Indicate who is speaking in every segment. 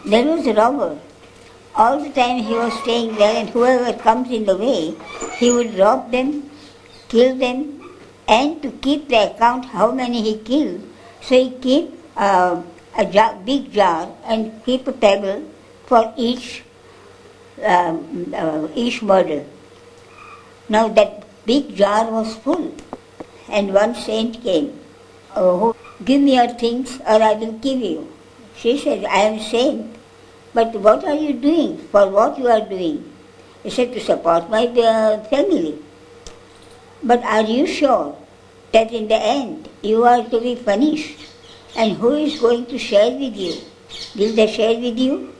Speaker 1: There was a robber. All the time he was staying there, and whoever comes in the way, he would rob them, kill them, and to keep the account how many he killed, so he keep big jar and keep a pebble for each murder. Now that big jar was full, and one saint came. Oh, give me your things or I will kill you. She said, I am saint, but what are you doing? For what you are doing? He said, to support my family. But are you sure that in the end you are to be punished? And who is going to share with you? Will they share with you?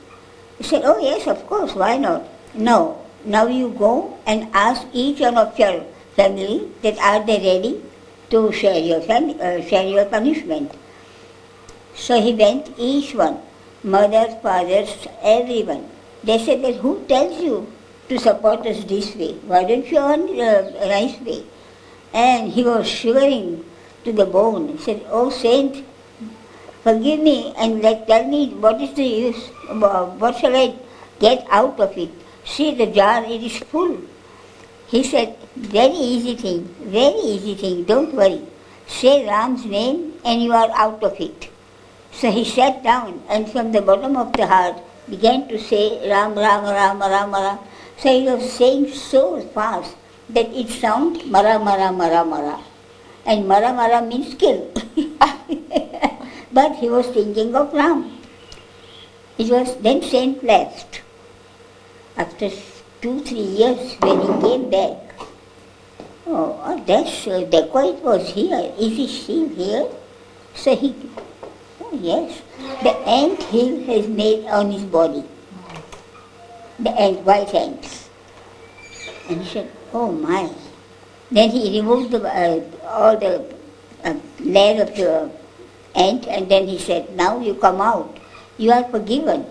Speaker 1: He said, oh yes, of course, why not? No, now you go and ask each one of your family that are they ready to share your punishment. So he went, each one, mothers, fathers, everyone. They said that who tells you to support us this way? Why don't you earn a nice way? And he was shivering to the bone. He said, oh saint, forgive me and tell me what is the use, what shall I get out of it? See the jar, it is full. He said, very easy thing, don't worry. Say Ram's name and you are out of it. So he sat down and from the bottom of the heart began to say Ram, Ram, Ram, Ram, Ram. So he was saying so fast that it sounded Mara, Mara, Mara, Mara. And Mara, Mara means kill. But he was thinking of Ram. It was then saint left. After 2-3 years when he came back, that's dacoit was here. Is he still here? So he, oh yes, the ant hill has made on his body. The ant, white ants. And he said, oh my. Then he removed all the layer of the ant and then he said, now you come out. You are forgiven.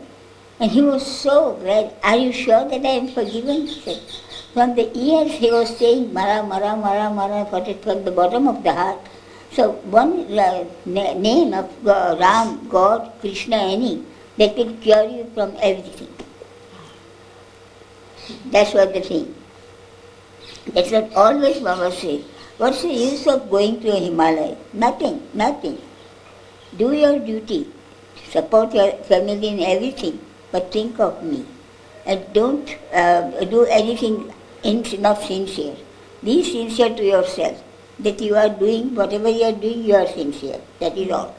Speaker 1: And he was so glad. Are you sure that I am forgiven? He said. From the ears he was saying Mara, Mara, Mara, Mara, from the bottom of the heart. So one name of Ram, God, Krishna, any, that will cure you from everything. That's what the thing. That's what always Baba says. What's the use of going to a Himalaya? Nothing, nothing. Do your duty. Support your family in everything. But think of me. And don't do anything not sincere. Be sincere to yourself. That you are doing, whatever you are doing, you are sincere. That is all.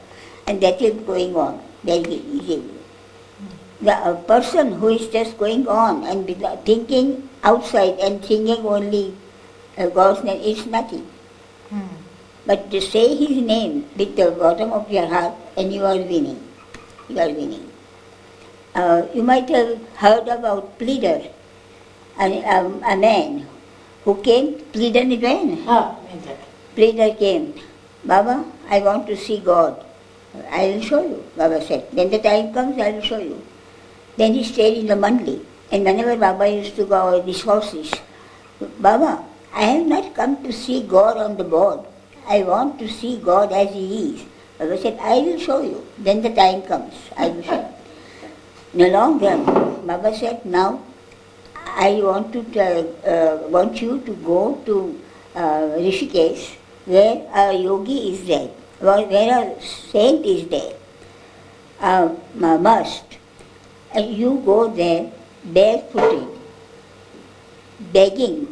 Speaker 1: And that is going on very easily. The person who is just going on and thinking outside and thinking only God's name is nothing. But to say His name with the bottom of your heart and you are winning. You are winning. You might have heard about pleader, a man who came, pleader ni man. Pleader came, Baba, I want to see God. I will show you, Baba said. When the time comes, I will show you. Then he stayed in the Mandli, and whenever Baba used to go with his horses, Baba, I have not come to see God on the board. I want to see God as He is. Baba said, I will show you. Then the time comes, I will show you. In the long run, Baba said, now I want you to go to Rishikesh, where a yogi is there, where a saint is there, must. And you go there barefooted, begging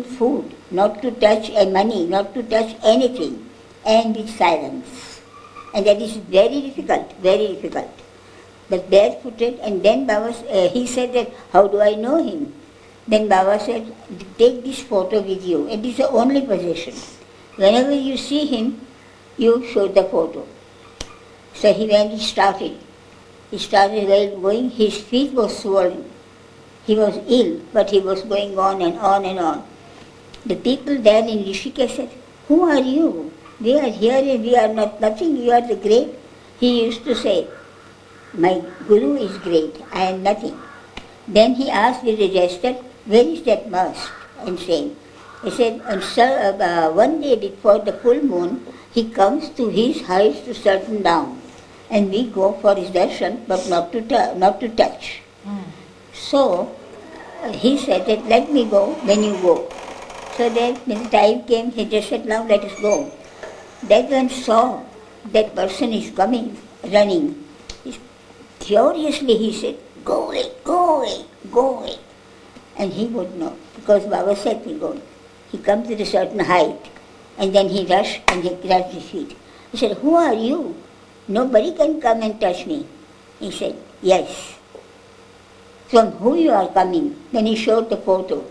Speaker 1: food, not to touch money, not to touch anything, and with silence. And that is very difficult, very difficult. But barefooted, and then Baba, he said that, how do I know him? Then Baba said, take this photo with you. It is the only possession. Whenever you see him, you show the photo. So he started going, his feet were swollen. He was ill, but he was going on and on and on. The people there in Rishikesh said, who are you? We are here and we are not nothing, you are the great. He used to say, my Guru is great, I am nothing. Then he asked with a gesture, where is that must and saint? He said, one day before the full moon, he comes to his house to certain down. and we go for his darshan, but not to touch. So he said that let me go when you go. So then when the time came, he just said, now let us go. That one saw that person is coming, running. Furiously he said, go away, go away, go away. And he would not, because Baba said to go. He comes to a certain height, and then he rushed and he grabbed his feet. He said, who are you? Nobody can come and touch me. He said, yes. From who you are coming? Then he showed the photo.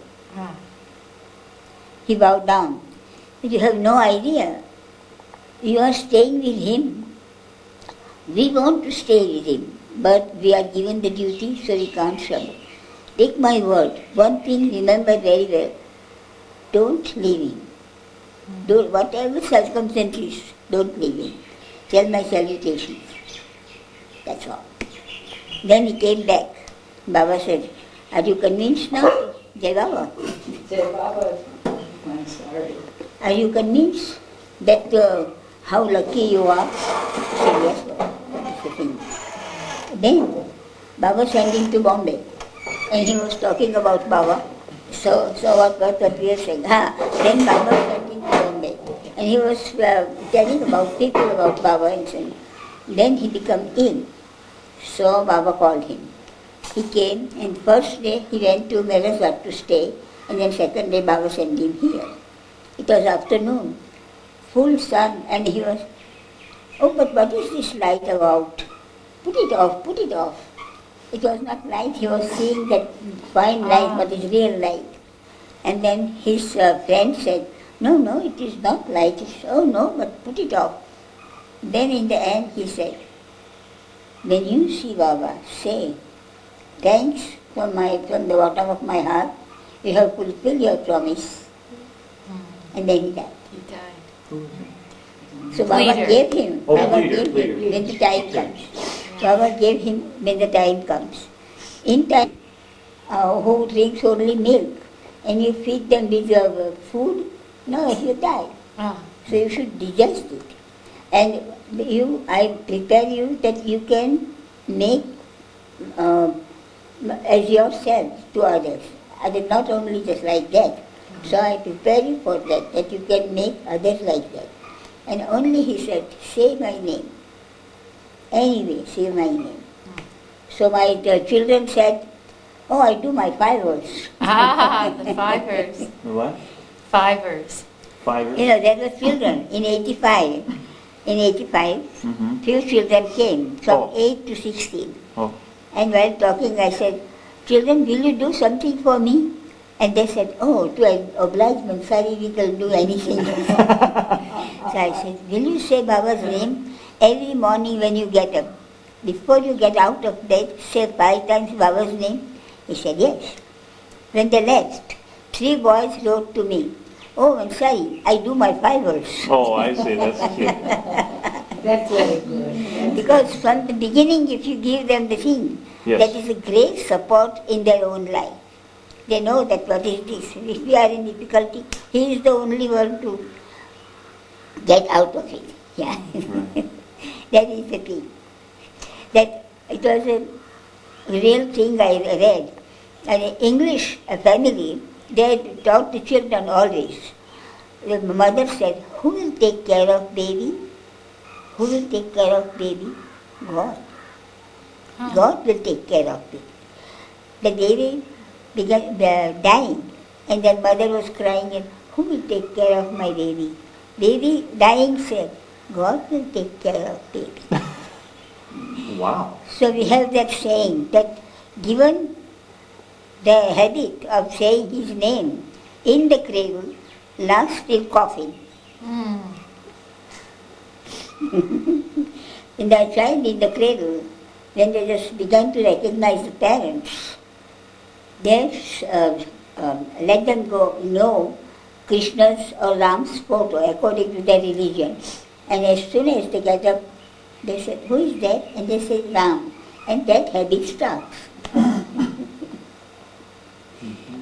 Speaker 1: He bowed down. But you have no idea. You are staying with him. We want to stay with him, but we are given the duty, so we can't trouble. Take my word. One thing remember very well. Don't leave him. Whatever circumstances, don't leave him. Tell my salutations. That's all. Then he came back. Baba said, are you convinced now? Jai Baba.
Speaker 2: Jai Baba, I'm sorry.
Speaker 1: Are you convinced that how lucky you are? He said, yes, Baba. That is the thing. Then Baba sent him to Bombay. And he was talking about Baba. So what we are saying. Then Baba sent him to Bombay. And he was telling about people about Baba and so. Then he became ill. So Baba called him. He came, and first day he went to Medasar to stay, and then second day Baba sent him here. It was afternoon, full sun, and he was, oh, but what is this light about? Put it off, put it off. It was not light, he was seeing that fine light, but it's real light. And then his friend said, no, it is not light. Oh no, but put it off. Then in the end he said, when you see Baba, say, thanks from the bottom of my heart, you have fulfilled your promise. And then he died.
Speaker 3: He died.
Speaker 1: So Baba gave him,
Speaker 4: leader.
Speaker 1: when the time comes. Baba gave him when the time comes. In time, who drinks only milk, and you feed them with food, no, you die. So you should digest it. And I prepare you that you can make as yourself to others. Not only just like that. So I prepare you for that you can make others like that. And only he said, say my name. Anyway, say my name. So the children said, oh, I do my fivers.
Speaker 3: The fivers.
Speaker 4: The what?
Speaker 3: Fivers.
Speaker 4: Fivers?
Speaker 1: There were children in 85. In 85, few children came from 8 to 16.
Speaker 4: Oh.
Speaker 1: And while talking, I said, children, will you do something for me? And they said, oh, to oblige Mansari, we will do anything. So I said, will you say Baba's name every morning when you get up? Before you get out of bed, say 5 times Baba's name? He said, yes. When they left, 3 boys wrote to me, oh, Mansari, I do my fivers.
Speaker 4: Oh, I see. That's cute.
Speaker 2: That's very good.
Speaker 1: Because from the beginning, if you give them the thing,
Speaker 4: Yes.
Speaker 1: that is a great support in their own life. They know that what is this. If we are in difficulty, he is the only one to get out of it. Yeah.
Speaker 4: Right.
Speaker 1: That is the thing. That it was a real thing I read. And in English family, they taught the children always. The mother said, who will take care of baby? Who will take care of baby? God. God will take care of it. The baby began dying, and then mother was crying, and who will take care of my baby? Baby dying said, God will take care of baby.
Speaker 4: Wow.
Speaker 1: So we have that saying that given the habit of saying his name in the cradle, last till coffin. When the child in the cradle, when they just began to recognize the parents, they let them know Krishna's or Ram's photo according to their religion. And as soon as they get up, they said, who is that? And they said, Ram. And that habit starts.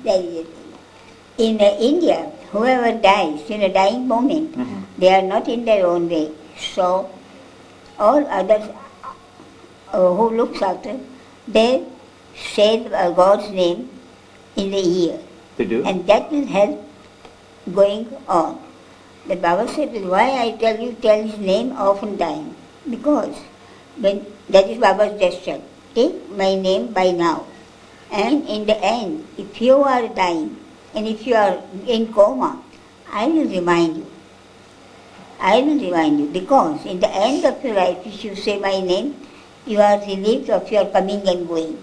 Speaker 1: That is it. In India, whoever dies in a dying moment, they are not in their own way. So all others who looks after, they say God's name in the ear.
Speaker 4: They do?
Speaker 1: And that will help going on. The Baba said, why I tell his name oftentimes? Because when that is Baba's gesture. Take my name by now. And in the end, if you are dying and if you are in coma, I will remind you. I will remind you because in the end of your life, if you say my name, you are relieved of your coming and going.